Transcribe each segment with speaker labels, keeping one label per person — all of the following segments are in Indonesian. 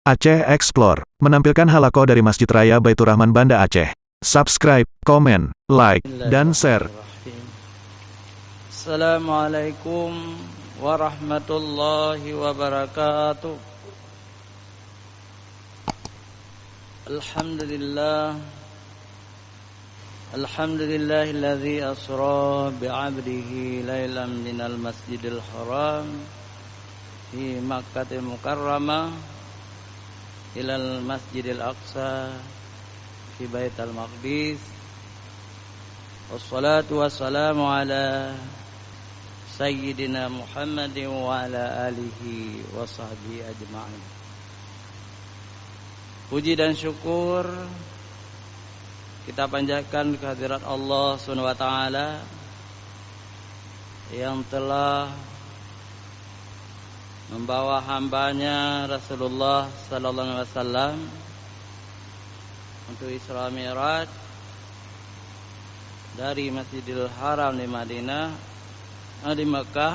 Speaker 1: Aceh Explore menampilkan halaqah dari Masjid Raya Baitur Rahman Banda Aceh. Subscribe, komen, like, dan share.
Speaker 2: Assalamualaikum warahmatullahi wabarakatuh. Alhamdulillahilladzi asra bi'abdihi lailan minal masjidil haram fi Makkatil Mukarramah ilal masjidil aqsa fi Baitul Maqdis. Wassalatu wassalamu ala Sayyidina Muhammadin wa ala alihi wa sahbihi ajma'in. Puji dan syukur kita panjatkan kehadirat Allah Subhanahu wa taala yang telah membawa hambanya Rasulullah sallallahu alaihi wasallam untuk Isra Mi'raj dari Masjidil Haram di Madinah, di Mekah,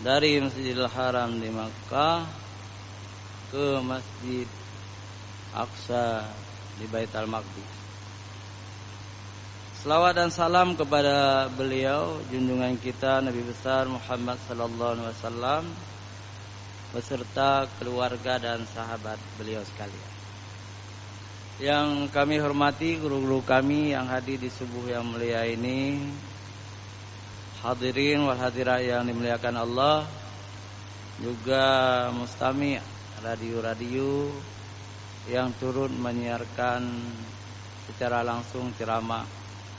Speaker 2: dari Masjidil Haram di Mekah ke Masjid Aqsa di Baitul Maqdis. Selawat dan salam kepada beliau, junjungan kita Nabi besar Muhammad sallallahu alaihi wasallam beserta keluarga dan sahabat beliau sekalian. Yang kami hormati guru-guru kami yang hadir di subuh yang mulia ini, hadirin wal hadirat yang dimuliakan Allah, juga mustami' radio-radio yang turut menyiarkan secara langsung ceramah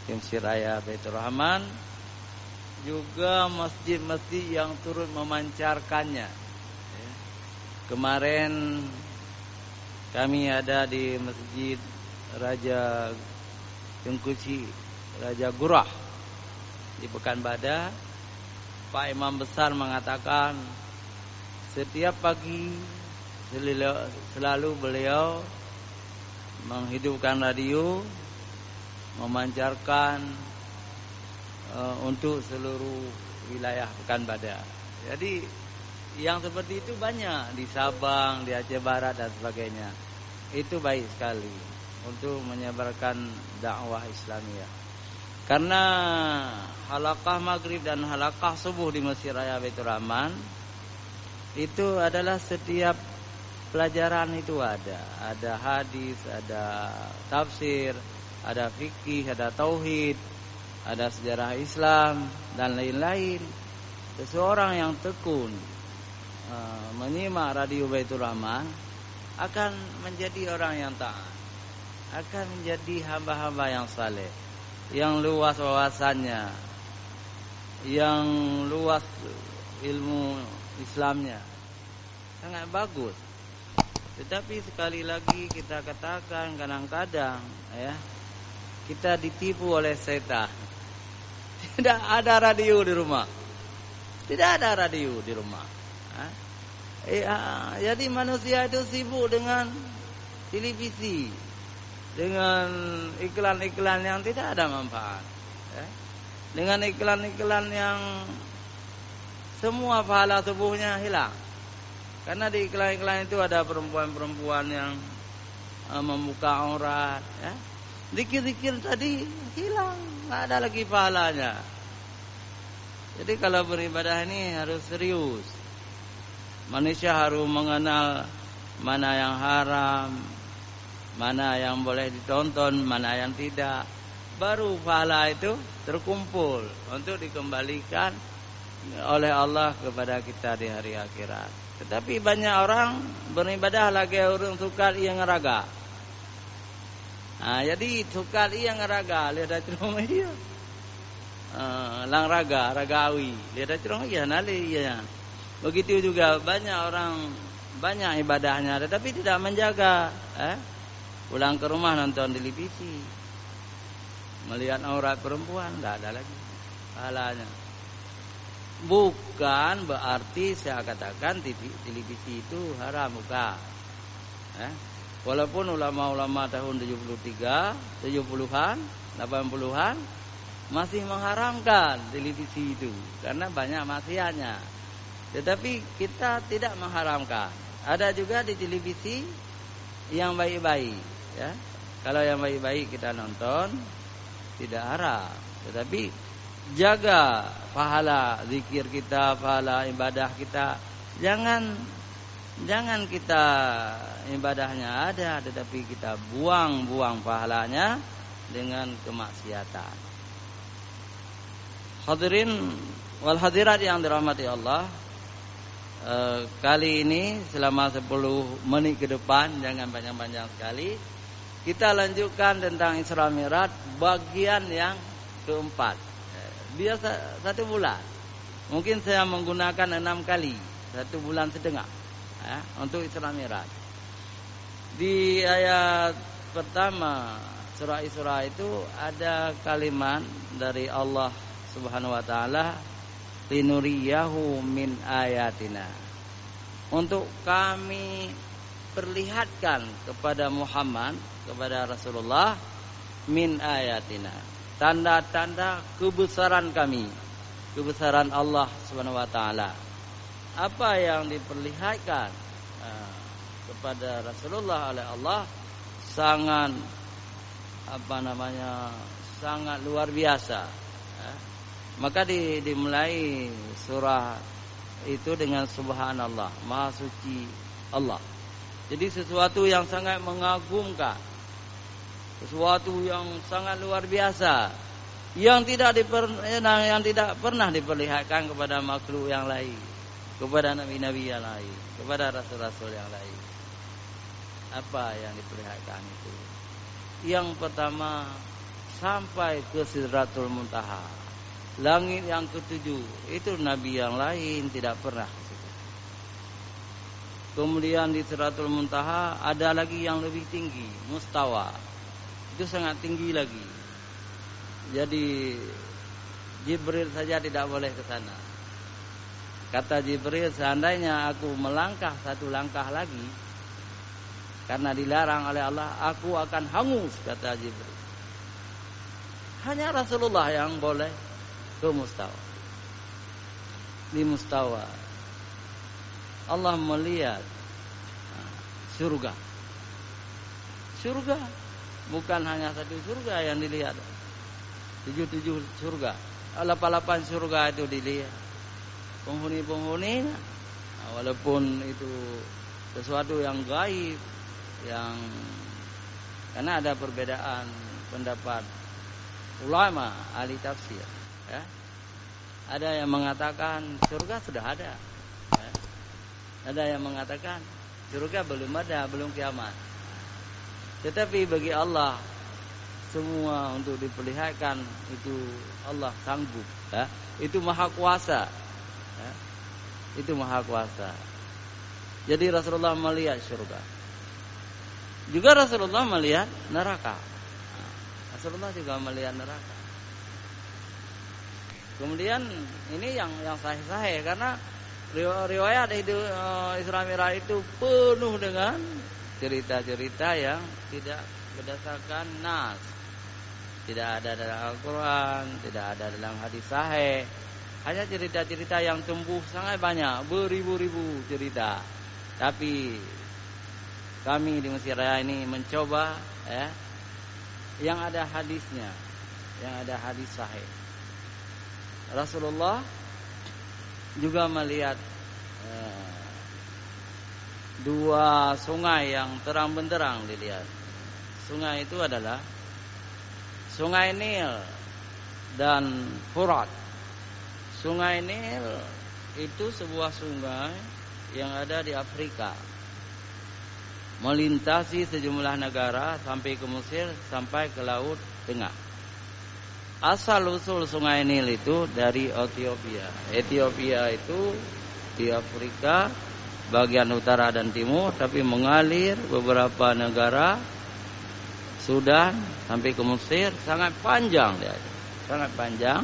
Speaker 2: di Masjid Raya Baitur Rahman, juga masjid-masjid yang turut memancarkannya. Kemarin kami ada di Masjid Raja Tengkuci, Raja Gurah di Pekanbadak. Pak Imam Besar mengatakan setiap pagi selalu beliau menghidupkan radio, memancarkan untuk seluruh wilayah Pekanbadak. Jadi yang seperti itu banyak di Sabang, di Aceh Barat dan sebagainya. Itu baik sekali untuk menyebarkan dakwah Islamiyah. Karena halaqah maghrib dan halaqah subuh di Masjid Raya Baitur Rahman itu adalah setiap pelajaran itu ada hadis, ada tafsir, ada fikih, ada tauhid, ada sejarah Islam dan lain-lain. Seseorang yang tekun menyimak radio Baitur Rahman akan menjadi orang yang taat, akan menjadi hamba-hamba yang saleh, yang luas wawasannya, yang luas ilmu Islamnya, sangat bagus. Tetapi sekali lagi kita katakan kadang-kadang kita ditipu oleh setan. Tidak ada radio di rumah. Tidak ada radio di rumah. Jadi manusia itu sibuk dengan televisi, dengan iklan-iklan yang tidak ada manfaat, dengan iklan-iklan yang semua pahala tubuhnya hilang. Karena di iklan-iklan itu ada perempuan-perempuan yang membuka aurat, Zikir-zikir tadi hilang, nggak ada lagi pahalanya. Jadi kalau beribadah ini harus serius. Manusia harus mengenal mana yang haram, mana yang boleh ditonton, mana yang tidak. Baru pahala itu terkumpul untuk dikembalikan oleh Allah kepada kita di hari akhirat. Tetapi banyak orang beribadah lagi urung sukar ia ngeraga. Jadi sukar ia ngeraga, lihat cerong dia. Lang raga, ragawi, lihat cerong ia nali ia. Begitu juga banyak orang banyak ibadahnya tetapi tidak menjaga, pulang ke rumah nonton televisi, melihat aurat perempuan, enggak ada lagi pahalanya. Bukan berarti saya katakan televisi itu haram, bukan. Walaupun ulama-ulama tahun 73, 70-an, 80-an masih mengharamkan televisi itu karena banyak maksiatnya. Tetapi kita tidak mengharamkan. Ada juga di televisi yang baik-baik, ya. Kalau yang baik-baik kita nonton tidak haram, tetapi jaga pahala zikir kita, pahala ibadah kita. Jangan kita ibadahnya ada, tetapi kita buang-buang pahalanya dengan kemaksiatan. Hadirin wal hadirat yang dirahmati Allah, kali ini selama 10 menit ke depan, jangan panjang-panjang sekali, kita lanjutkan tentang Isra Mi'raj bagian yang keempat. Dia 1 bulan. Mungkin saya menggunakan 6 kali, 1 bulan setengah, ya, untuk Isra Mi'raj. Di ayat pertama surah Isra itu ada kalimat dari Allah Subhanahu wa taala, linuriyahu min ayatina, untuk kami perlihatkan kepada Muhammad, kepada Rasulullah, min ayatina, tanda-tanda kebesaran kami, kebesaran Allah Subhanahu wa taala. Apa yang diperlihatkan kepada Rasulullah oleh Allah sangat sangat luar biasa. Maka dimulai surah itu dengan subhanallah, maha suci Allah. Jadi sesuatu yang sangat mengagumkan, sesuatu yang sangat luar biasa, yang tidak pernah diperlihatkan kepada makhluk yang lain, kepada nabi-nabi yang lain, kepada rasul-rasul yang lain. Apa yang diperlihatkan itu? Yang pertama, sampai ke Sidratul Muntaha, langit yang ke-7, itu nabi yang lain tidak pernah ke situ. Kemudian di Sidratul Muntaha ada lagi yang lebih tinggi, mustawa. Itu sangat tinggi lagi. Jadi Jibril saja tidak boleh ke sana. Kata Jibril, seandainya aku melangkah 1 langkah lagi, karena dilarang oleh Allah, aku akan hangus, kata Jibril. Hanya Rasulullah yang boleh ke mustawa. Di mustawa Allah melihat surga. Surga bukan hanya 1 surga yang dilihat, 7 surga, 8 surga itu dilihat. Penghuni-penghuni, walaupun itu sesuatu yang gaib, yang karena ada perbedaan pendapat ulama ahli tafsir, ya. Ada yang mengatakan surga sudah ada, ya. Ada yang mengatakan surga belum ada, belum kiamat. Tetapi bagi Allah semua untuk diperlihatkan itu Allah sanggup, ya. Itu maha kuasa, ya. Itu maha kuasa. Jadi Rasulullah melihat surga. Juga Rasulullah melihat neraka. Rasulullah juga melihat neraka. Kemudian ini yang sahih-sahih, karena riwayat Isra Mi'raj itu penuh dengan cerita-cerita yang tidak berdasarkan nas. Tidak ada dalam Al-Quran, tidak ada dalam hadis sahih. Hanya cerita-cerita yang tumbuh sangat banyak, beribu-ribu cerita. Tapi kami di Mesir Raya ini mencoba, ya, yang ada hadisnya, yang ada hadis sahih. Rasulullah juga melihat 2 sungai yang terang benderang dilihat. Sungai itu adalah Sungai Nil dan Furat. Sungai Nil itu sebuah sungai yang ada di Afrika, melintasi sejumlah negara sampai ke Mesir, sampai ke Laut Tengah. Asal usul Sungai Nil itu dari Ethiopia. Ethiopia itu di Afrika bagian utara dan timur, tapi mengalir beberapa negara, Sudan sampai ke Mesir, sangat panjang dia. Sangat panjang.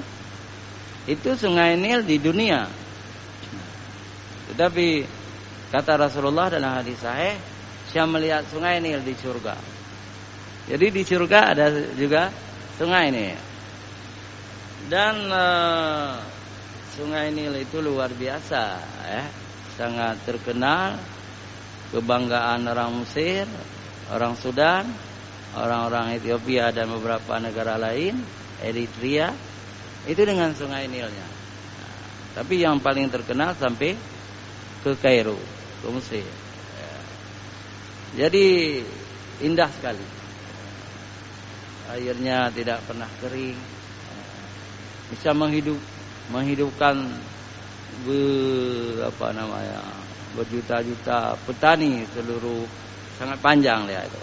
Speaker 2: Itu Sungai Nil di dunia. Tetapi kata Rasulullah dalam hadis sahih, saya melihat Sungai Nil di surga. Jadi di surga ada juga Sungai Nil. Dan Sungai Nil itu luar biasa, ya, sangat terkenal kebanggaan orang Mesir, orang Sudan, orang-orang Ethiopia dan beberapa negara lain, Eritrea, itu dengan sungai Nilnya. Tapi yang paling terkenal sampai ke Kairo, ke Mesir. Jadi indah sekali. Airnya tidak pernah kering. Bisa menghidupkan berjuta-juta petani seluruh, sangat panjang dia itu.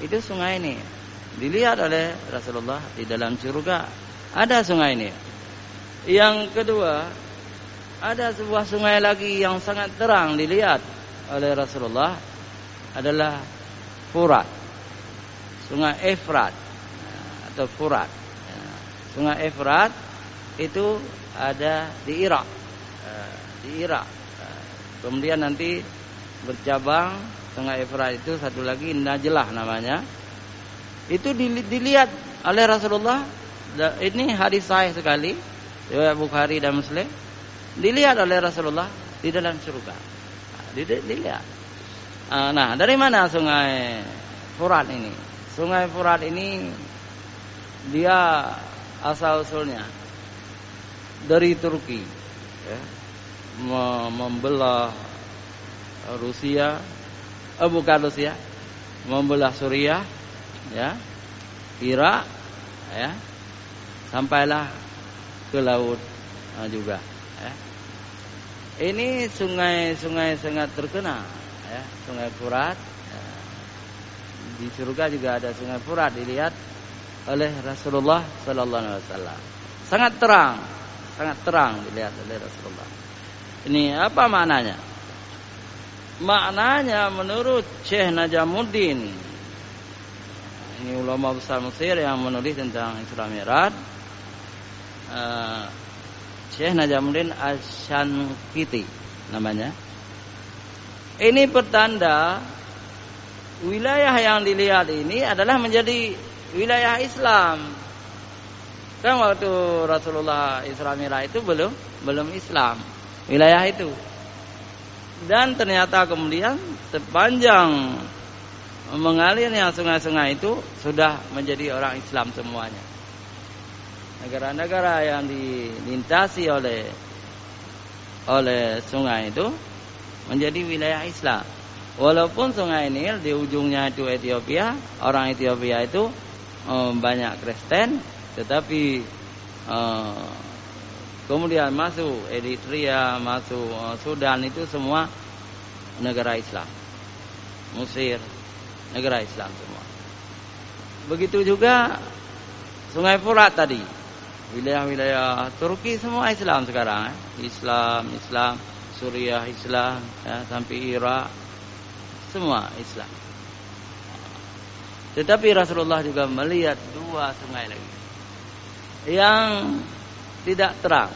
Speaker 2: Itu sungai ini dilihat oleh Rasulullah di dalam surga. Ada sungai ini. Yang kedua, ada sebuah sungai lagi yang sangat terang dilihat oleh Rasulullah, adalah Furat. Sungai Efrat atau Furat. Sungai Efrat itu ada di Irak. Di Irak. Kemudian nanti bercabang Sungai Efrat itu satu lagi Najlah namanya. Itu dilihat oleh Rasulullah. Ini hadis sahih sekali, riwayat Bukhari dan Muslim. Dilihat oleh Rasulullah di dalam surga. Dilihat. Nah, dari mana Sungai Furat ini? Sungai Furat ini dia asal-usulnya dari Turki, ya. Membelah Rusia, bukan Rusia, membelah Suriah, ya, Irak, ya, sampailah ke laut juga. Ya. Ini sungai-sungai sangat terkenal, ya, Sungai Furat. Ya. Di surga juga ada Sungai Furat dilihat oleh Rasulullah Sallallahu Alaihi Wasallam. Sangat terang dilihat oleh Rasulullah. Ini apa maknanya? Maknanya menurut Syekh Najamuddin, ini ulama besar Mesir yang menulis tentang Isra Mi'raj, Syekh Najamuddin Asy-Syankiti namanya. Ini pertanda wilayah yang dilihat ini adalah menjadi wilayah Islam. Kan waktu Rasulullah Isra Mi'raj itu belum Islam wilayah itu. Dan ternyata kemudian sepanjang mengalirnya sungai-sungai itu sudah menjadi orang Islam semuanya. Negara-negara yang dilintasi oleh sungai itu menjadi wilayah Islam. Walaupun sungai Nil di ujungnya itu Ethiopia, orang Ethiopia itu banyak Kristen, tetapi kemudian masuk Eritrea, masuk Sudan, itu semua negara Islam. Mesir, negara Islam semua. Begitu juga Sungai Furat tadi, wilayah-wilayah Turki semua Islam sekarang. Islam, Suriah Islam, ya, sampai Irak, semua Islam. Tetapi Rasulullah juga melihat dua sungai lagi yang tidak terang.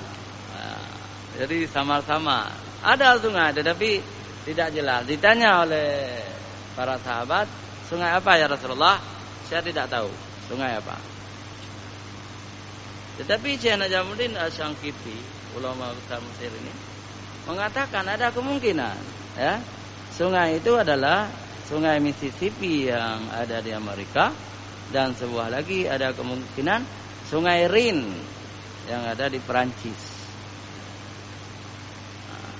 Speaker 2: Jadi samar-samar. Ada sungai tetapi tidak jelas. Ditanya oleh para sahabat, sungai apa ya Rasulullah? Saya tidak tahu sungai apa. Tetapi Syekh Najamuddin Asy-Syankiti, ulama besar Mesir ini, mengatakan ada kemungkinan, ya, sungai itu adalah Sungai Mississippi yang ada di Amerika, dan sebuah lagi ada kemungkinan Sungai Rin yang ada di Perancis.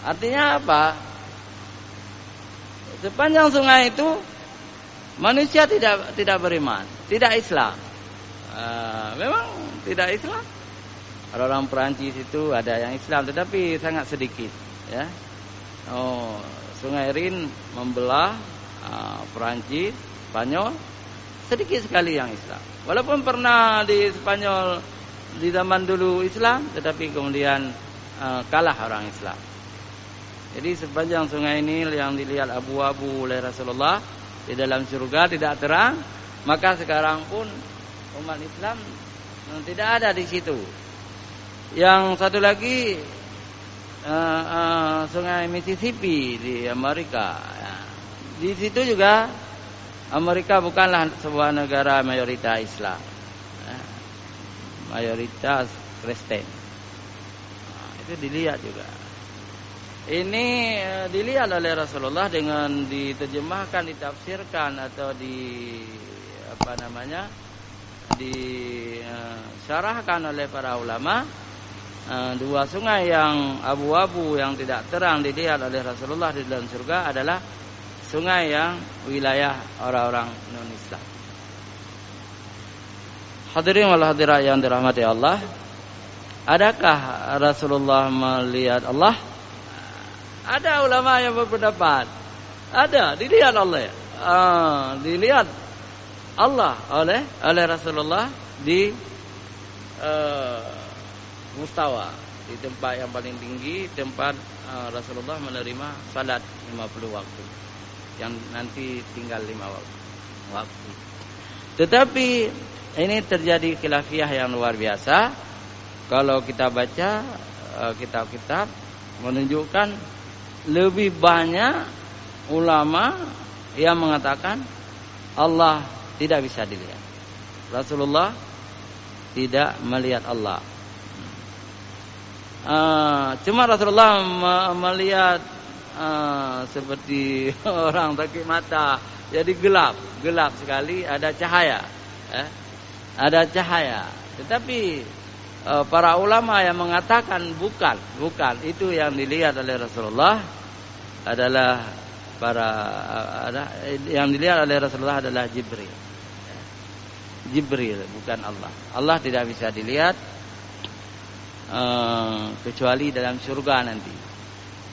Speaker 2: Artinya apa? Sepanjang sungai itu manusia tidak beriman, tidak Islam. Memang tidak Islam. Orang Perancis itu ada yang Islam, tetapi sangat sedikit. Ya. Sungai Rin membelah Perancis, Spanyol, sedikit sekali yang Islam. Walaupun pernah di Spanyol di zaman dulu Islam, tetapi kemudian kalah orang Islam. Jadi sepanjang sungai Nil yang dilihat abu-abu oleh Rasulullah di dalam surga tidak terang, maka sekarang pun umat Islam tidak ada di situ. Yang satu lagi Sungai Mississippi di Amerika. Ya. Di situ juga Amerika bukanlah sebuah negara mayoritas Islam, ya, mayoritas Kristen. Itu dilihat juga. Ini dilihat oleh Rasulullah dengan diterjemahkan, ditafsirkan atau disyarahkan oleh para ulama. Dua sungai yang abu-abu yang tidak terang dilihat oleh Rasulullah di dalam surga adalah sungai yang wilayah orang-orang non-Islam. Hadirin wal hadirat yang dirahmati Allah, adakah Rasulullah melihat Allah? Ada ulama yang berpendapat ada, dilihat Allah. Dilihat Allah oleh Rasulullah di mustawa, di tempat yang paling tinggi, tempat Rasulullah menerima salat 50 waktu, yang nanti tinggal 5 waktu. Tetapi ini terjadi khilafiyah yang luar biasa. Kalau kita baca kitab-kitab menunjukkan lebih banyak ulama yang mengatakan Allah tidak bisa dilihat. Rasulullah tidak melihat Allah. Cuma Rasulullah melihat seperti orang sakit mata, jadi gelap sekali, ada cahaya, ada cahaya. Tetapi para ulama yang mengatakan bukan itu yang dilihat oleh Rasulullah adalah yang dilihat oleh Rasulullah adalah Jibril, bukan Allah. Allah tidak bisa dilihat kecuali dalam surga nanti.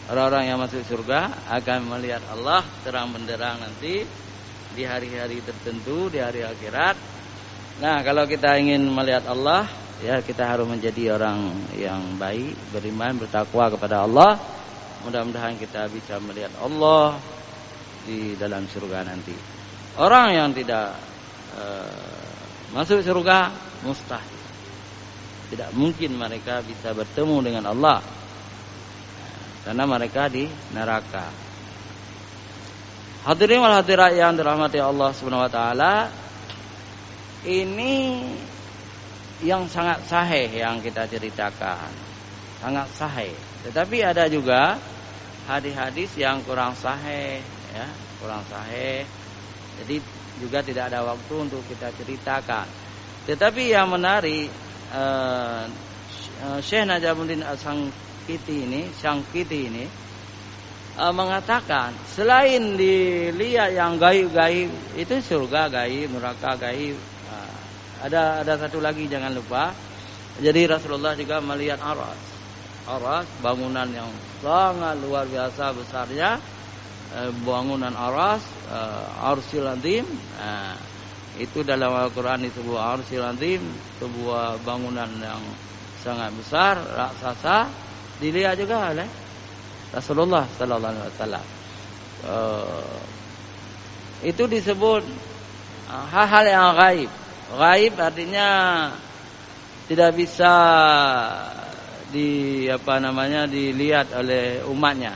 Speaker 2: Orang-orang yang masuk surga akan melihat Allah terang benderang nanti di hari-hari tertentu, di hari akhirat. Nah, kalau kita ingin melihat Allah, ya kita harus menjadi orang yang baik, beriman, bertakwa kepada Allah. Mudah-mudahan kita bisa melihat Allah di dalam surga nanti. Orang yang tidak masuk surga mustahil. Tidak mungkin mereka bisa bertemu dengan Allah, karena mereka di neraka. Hadirin wal hadirat yang dirahmati Allah Subhanahu wa taala, ini yang sangat sahih yang kita ceritakan. Sangat sahih. Tetapi ada juga hadis-hadis yang kurang sahih, ya, kurang sahih. Jadi juga tidak ada waktu untuk kita ceritakan. Tetapi yang menarik, Syekh Najamuddin As-Syankiti ini mengatakan selain dilihat yang gaib-gaib itu surga gaib, neraka gaib, ada satu lagi jangan lupa. Jadi Rasulullah juga melihat Aras, bangunan yang sangat luar biasa besarnya, bangunan Aras, Arsyil Azim. Itu dalam Al-Quran disebut Arsyil Azim, sebuah bangunan yang sangat besar, raksasa, dilihat juga oleh Rasulullah sallallahu alaihi wasallam. Itu disebut hal-hal yang gaib. Gaib artinya tidak bisa dilihat oleh umatnya.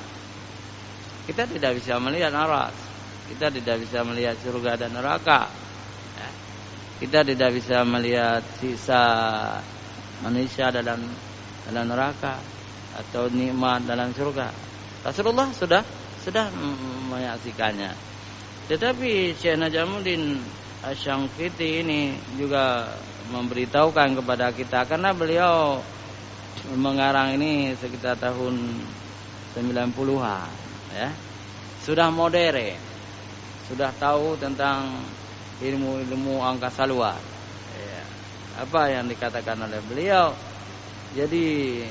Speaker 2: Kita tidak bisa melihat Aras, kita tidak bisa melihat surga dan neraka. Kita tidak bisa melihat sisa manusia dalam neraka atau nikmat dalam surga. Rasulullah sudah menyaksikannya. Tetapi Syekh Najamuddin Asy-Syankiti ini juga memberitahukan kepada kita, karena beliau mengarang ini sekitar tahun 90-an, ya. Sudah modern, sudah tahu tentang ilmu angkasa luar. Ya. Apa yang dikatakan oleh beliau? Jadi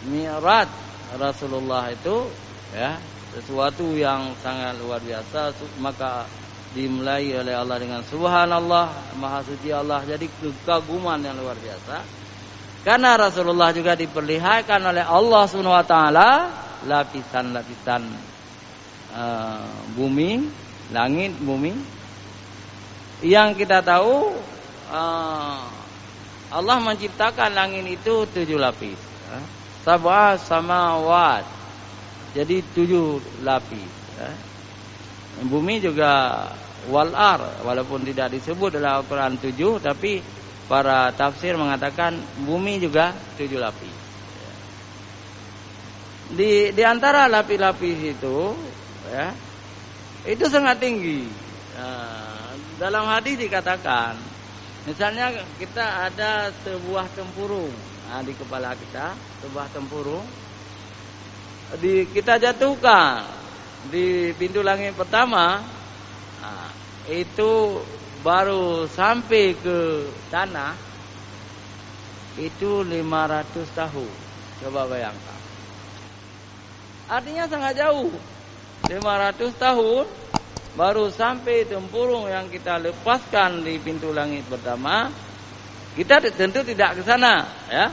Speaker 2: Mi'raj Rasulullah itu, ya, sesuatu yang sangat luar biasa. Maka dimulai oleh Allah dengan Subhanallah, Maha Suci Allah. Jadi kekaguman yang luar biasa. Karena Rasulullah juga diperlihatkan oleh Allah Subhanahu wa taala lapisan-lapisan bumi, langit, bumi. Yang kita tahu Allah menciptakan langit itu 7 lapis, sab'a samawat, jadi 7 lapis. Bumi juga wal-ar, walaupun tidak disebut dalam Al-Quran 7, tapi para tafsir mengatakan bumi juga 7 lapis. Di antara lapis-lapis itu, ya, itu sangat tinggi. Dalam hadis dikatakan, misalnya kita ada sebuah tempurung di kepala kita, sebuah tempurung, kita jatuhkan di pintu langit pertama, itu baru sampai ke tanah itu 500 tahun. Coba bayangkan. Artinya sangat jauh. 500 tahun baru sampai tempurung yang kita lepaskan di pintu langit pertama. Kita tentu tidak ke sana, ya.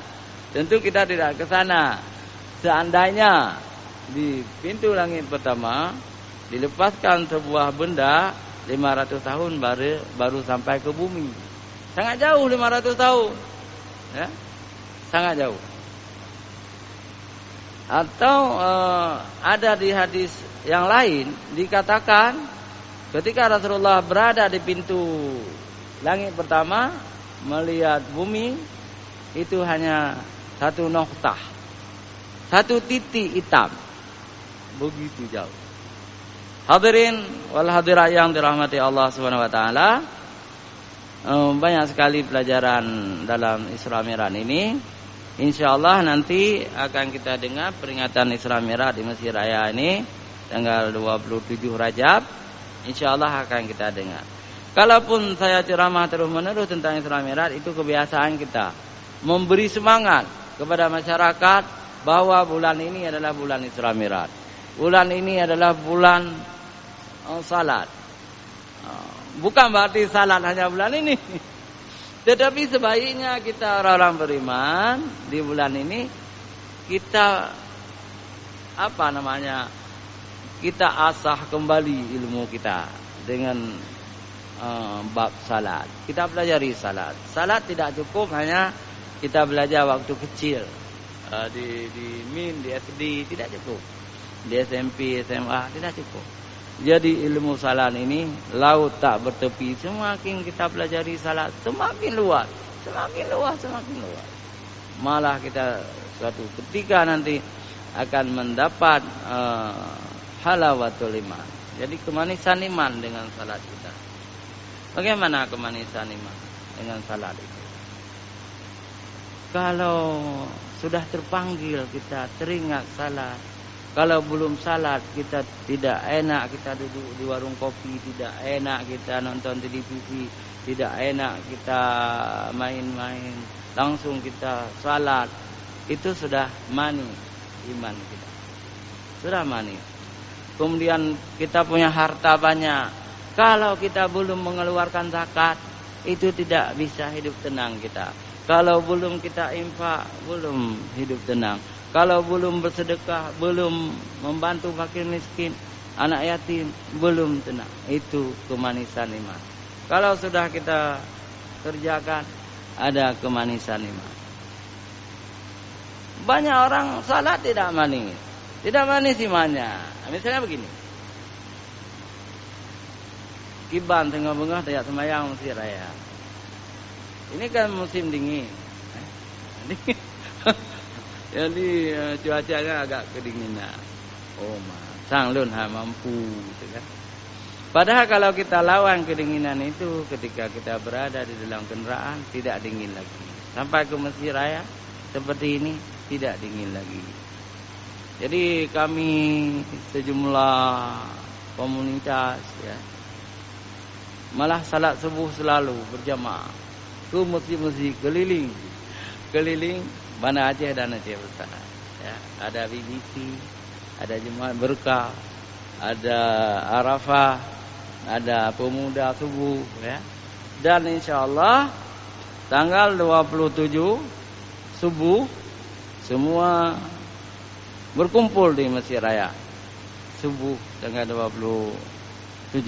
Speaker 2: Tentu kita tidak ke sana. Seandainya di pintu langit pertama dilepaskan sebuah benda 500 tahun baru sampai ke bumi. Sangat jauh 500 tahun. Ya. Sangat jauh. Atau ada di hadis yang lain dikatakan ketika Rasulullah berada di pintu langit pertama melihat bumi itu hanya satu noktah, satu titik hitam, begitu jauh. Hadirin wal hadirat yang dirahmati Allah Subhanahu wa taala, banyak sekali pelajaran dalam Isra Mi'raj ini. Insyaallah nanti akan kita dengar peringatan Isra Mi'raj di Mesir Raya ini tanggal 27 Rajab. Insyaallah akan kita dengar. Kalaupun saya ceramah terus-menerus tentang Isra Mi'raj, itu kebiasaan kita memberi semangat kepada masyarakat bahwa bulan ini adalah bulan Isra Mi'raj. Bulan ini adalah bulan salat. Bukan berarti salat hanya bulan ini. Tetapi sebaiknya kita orang-orang beriman di bulan ini kita kita asah kembali ilmu kita dengan bab salat. Kita pelajari salat. Salat tidak cukup hanya kita belajar waktu kecil di MIN, di SD, tidak cukup. Di SMP, SMA tidak cukup. Jadi ilmu salat ini laut tak bertepi. Semakin kita pelajari salat, semakin luas. Malah kita suatu ketika nanti akan mendapat halawatul iman. Jadi kemanisan iman dengan salat kita. Bagaimana kemanisan iman dengan salat itu? Kalau sudah terpanggil kita teringat salat. Kalau belum salat kita tidak enak kita duduk di warung kopi, tidak enak kita nonton TV, tidak enak kita main-main, langsung kita salat. Itu sudah mani iman kita. Sudah mani. Kemudian kita punya harta banyak. Kalau kita belum mengeluarkan zakat, itu tidak bisa hidup tenang kita. Kalau belum kita infak, belum hidup tenang. Kalau belum bersedekah, belum membantu fakir miskin, anak yatim, belum tenang. Itu kemanisan iman. Kalau sudah kita kerjakan, ada kemanisan iman. Banyak orang salat tidak manis. Tidak manis imannya. Misalnya begini. Kiban tengah bengah tidak sembahyang Mesir Raya. Ini kan musim dingin. Jadi cuacanya agak kedinginan. Oh, sang lun mampu gitu kan. Padahal kalau kita lawan kedinginan itu ketika kita berada di dalam kendaraan tidak dingin lagi. Sampai ke Mesir Raya seperti ini tidak dingin lagi. Jadi kami sejumlah komunitas ya malah salat subuh selalu berjamaah ke masjid-masjid keliling Banda Aceh dan Aceh Besar. Ya, ada BBC, ada Jemaat Berkah, ada Arafah, ada Pemuda Subuh, ya. Dan insyaallah tanggal 27 subuh semua berkumpul di Mesir Raya. Subuh tanggal 27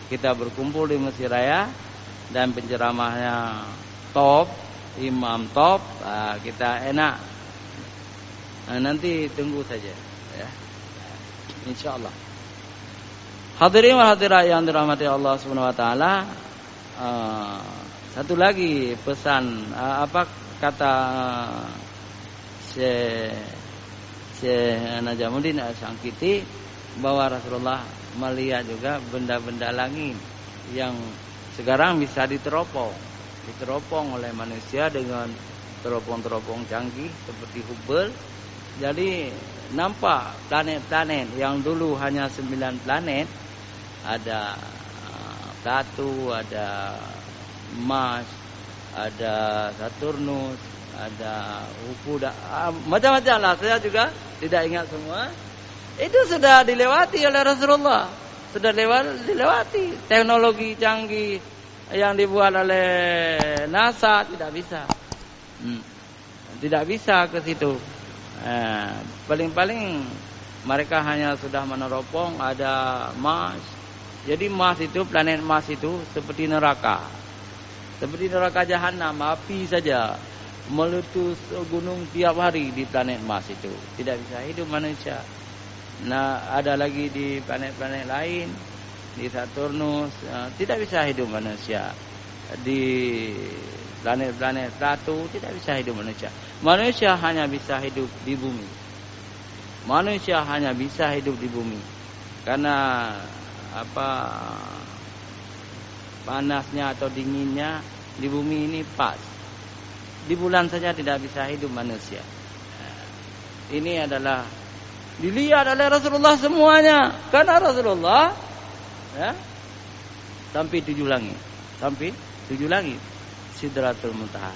Speaker 2: kita berkumpul di Mesir Raya dan penceramahnya top. Imam top, kita enak. Nanti tunggu saja, ya. Insyaallah. Hadirin wa hadirat yang dirahmati Allah Subhanahu wa taala, satu lagi pesan apa kata Syekh Najamuddin As-Sangkiti bahwa Rasulullah melihat juga benda-benda langit yang sekarang bisa diteropong oleh manusia dengan teropong-teropong canggih seperti Hubble. Jadi nampak planet-planet yang dulu hanya 9 planet, ada Plato, ada Mars, ada Saturnus, ada Upuda, macam-macam lah. Saya juga tidak ingat semua. Itu sudah dilewati oleh Rasulullah. Sudah dilewati. Teknologi canggih yang dibuat oleh NASA tidak bisa. Tidak bisa ke situ. Paling-paling mereka hanya sudah meneropong ada Mars. Jadi Mars itu, planet Mars itu seperti neraka. Seperti neraka jahanam, api saja meletus gunung tiap hari di planet Mars itu. Tidak bisa hidup manusia. Nah, ada lagi di planet-planet lain, di Saturnus, tidak bisa hidup manusia. Di planet-planet Plato tidak bisa hidup manusia. Manusia hanya bisa hidup di bumi. Manusia hanya bisa hidup di bumi. Karena panasnya atau dinginnya di bumi ini pas. Di bulan saja tidak bisa hidup manusia. Ini adalah dilihat oleh Rasulullah semuanya. Karena Rasulullah sampai 7 langit. Sampai 7 langit. Sidratul Muntaha.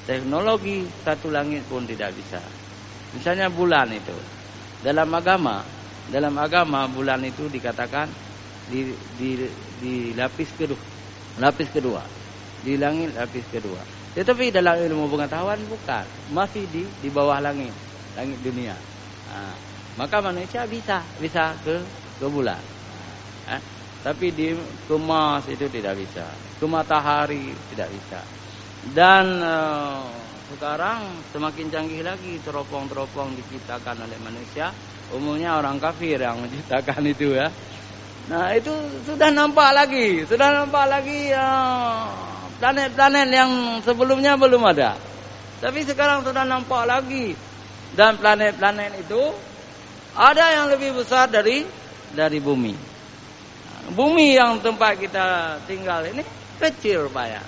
Speaker 2: Teknologi 1 langit pun tidak bisa. Misalnya bulan itu. Dalam agama bulan itu dikatakan di lapis kedua, di langit lapis kedua. Tetapi dalam ilmu pengetahuan bukan, masih di bawah langit dunia. Maka manusia bisa ke bulan. Tapi ke Mars itu tidak bisa, ke matahari tidak bisa. Dan sekarang semakin canggih lagi teropong-teropong diciptakan oleh manusia. Umumnya orang kafir yang menciptakan itu ya. Nah itu sudah nampak lagi planet-planet yang sebelumnya belum ada. Tapi sekarang sudah nampak lagi. Dan planet-planet itu ada yang lebih besar dari bumi. Bumi yang tempat kita tinggal ini kecil rupanya.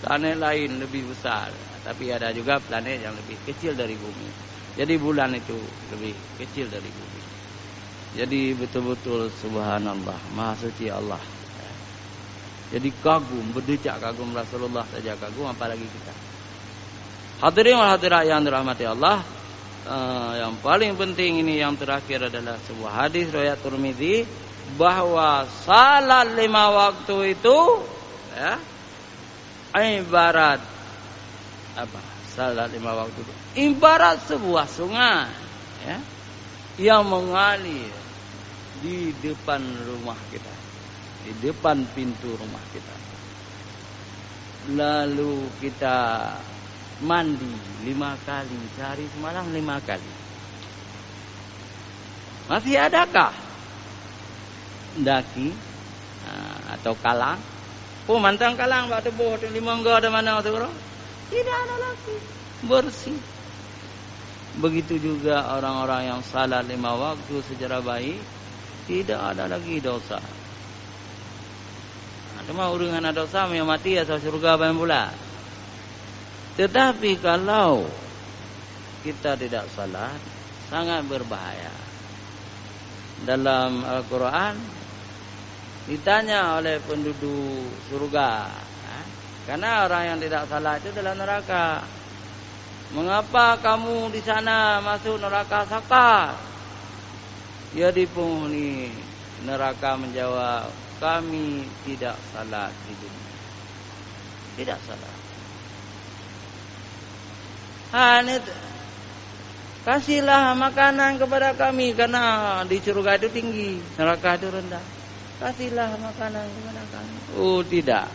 Speaker 2: Planet lain lebih besar. Tapi ada juga planet yang lebih kecil dari bumi. Jadi bulan itu lebih kecil dari bumi. Jadi betul-betul subhanallah, maha suci Allah. Jadi kagum, berdecak kagum Rasulullah saja kagum, apalagi kita. Hadirin wal hadirat yang dirahmati Allah, yang paling penting ini yang terakhir adalah sebuah hadis riwayat Tirmizi bahwa salat 5 waktu itu ibarat salat 5 waktu itu ibarat sebuah sungai yang mengalir di depan rumah kita, di depan pintu rumah kita. Lalu kita mandi 5 kali, sehari semalam 5 kali. Masih adakah daki atau kalang? Mantang kalang bak tebuh tu 5 ada mana tu bro? Tidak ada lagi, bersih. Begitu juga orang-orang yang salat 5 waktu secara baik, tidak ada lagi dosa. Cuma urusan ada dosa yang mati asal surga apa pula. Tetapi kalau kita tidak salat, sangat berbahaya. Dalam Al-Quran ditanya oleh penduduk surga, karena orang yang tidak salat itu dalam neraka. Mengapa kamu di sana masuk neraka Sakar? Ya dipenghuni neraka menjawab, kami tidak salat di dunia. Tidak salat. Kasihlah makanan kepada kami, karena di surga itu tinggi, neraka itu rendah. Kasihlah makanan kepada kami. Oh tidak.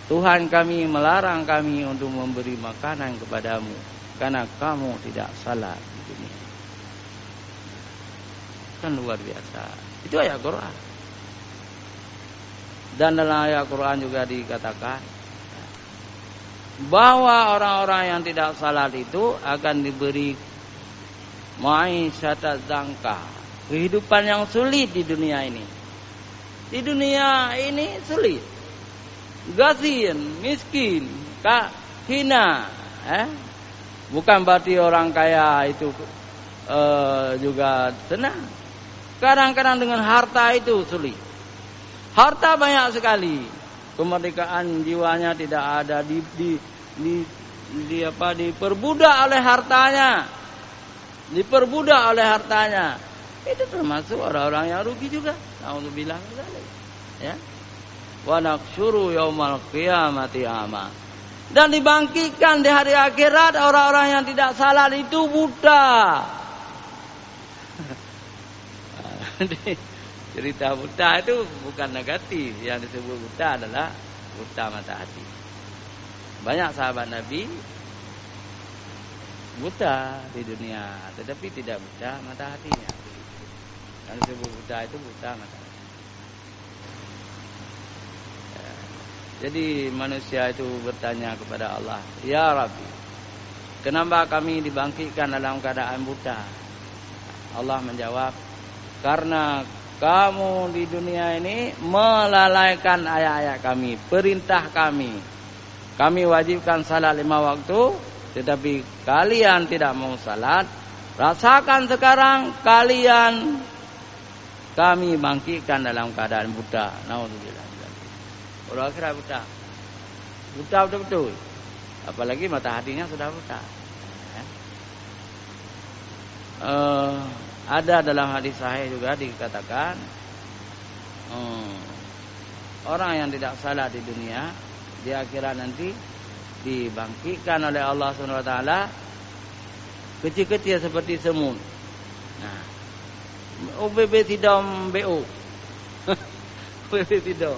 Speaker 2: Tuhan kami melarang kami untuk memberi makanan kepadamu, karena kamu tidak salat di dunia. Kan luar biasa. Itu ayat Quran. Dan dalam ayat Quran juga dikatakan bahwa orang-orang yang tidak salat itu akan diberi ma'isyata dzanka, kehidupan yang sulit di dunia ini. Di dunia ini sulit. Gasin, miskin, hina, bukan berarti orang kaya itu juga senang. Kadang-kadang dengan harta itu sulit. Harta banyak sekali, kemerdekaan jiwanya tidak ada, diperbudak oleh hartanya, itu termasuk orang-orang yang rugi juga. Nauzubillah min dzalik. Ya. Wa naqsyuru yaumal qiyamati ama. Dan dibangkitkan di hari akhirat orang-orang yang tidak salat itu buta. Cerita buta itu bukan negatif. Yang disebut buta adalah buta mata hati. Banyak sahabat Nabi buta di dunia, tetapi tidak buta mata hatinya. Yang disebut buta itu buta mata hati. Jadi manusia itu bertanya kepada Allah, Ya Rabbi, kenapa kami dibangkitkan dalam keadaan buta? Allah menjawab, karena kamu di dunia ini melalaikan ayat-ayat kami, perintah kami. Kami wajibkan salat 5 waktu, tetapi kalian tidak mau salat. Rasakan sekarang kalian kami bangkitkan dalam keadaan buta. Nauzubillah. Orang akhirat buta. Buta betul-betul. Apalagi mata hatinya sudah buta. Ada dalam hadis sahih juga dikatakan orang yang tidak salat di dunia di akhirat nanti dibangkitkan oleh Allah Subhanahu wa taala kecil-kecil seperti semut. Nah, UBB Tidom BO. UBB Tidom.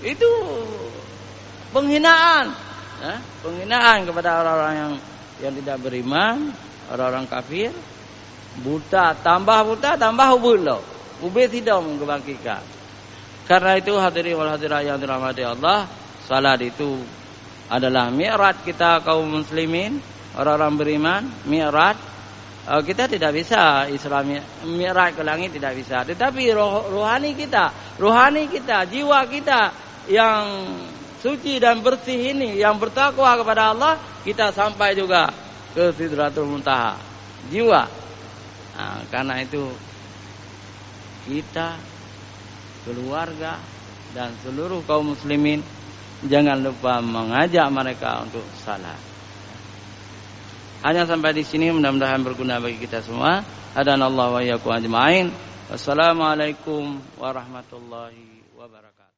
Speaker 2: Itu penghinaan, penghinaan kepada orang-orang yang tidak beriman, orang-orang kafir. Buta, tambah hubul. Ubay tidak membangkitkan. Karena itu hadirin wal hadirat yang dirahmati Allah, salat itu adalah mi'raj kita kaum muslimin, orang-orang beriman, mi'raj. Kita tidak bisa Islam mi'raj ke langit tidak bisa. Tetapi rohani kita, jiwa kita yang suci dan bersih ini, yang bertakwa kepada Allah, kita sampai juga ke Sidratul Muntaha. Jiwa. Nah, karena itu kita, keluarga dan seluruh kaum muslimin jangan lupa mengajak mereka untuk salat. Hanya sampai di sini, mudah-mudahan berguna bagi kita semua. Hadanallahu wa iyyakum ajmain. Wassalamualaikum warahmatullahi wabarakatuh.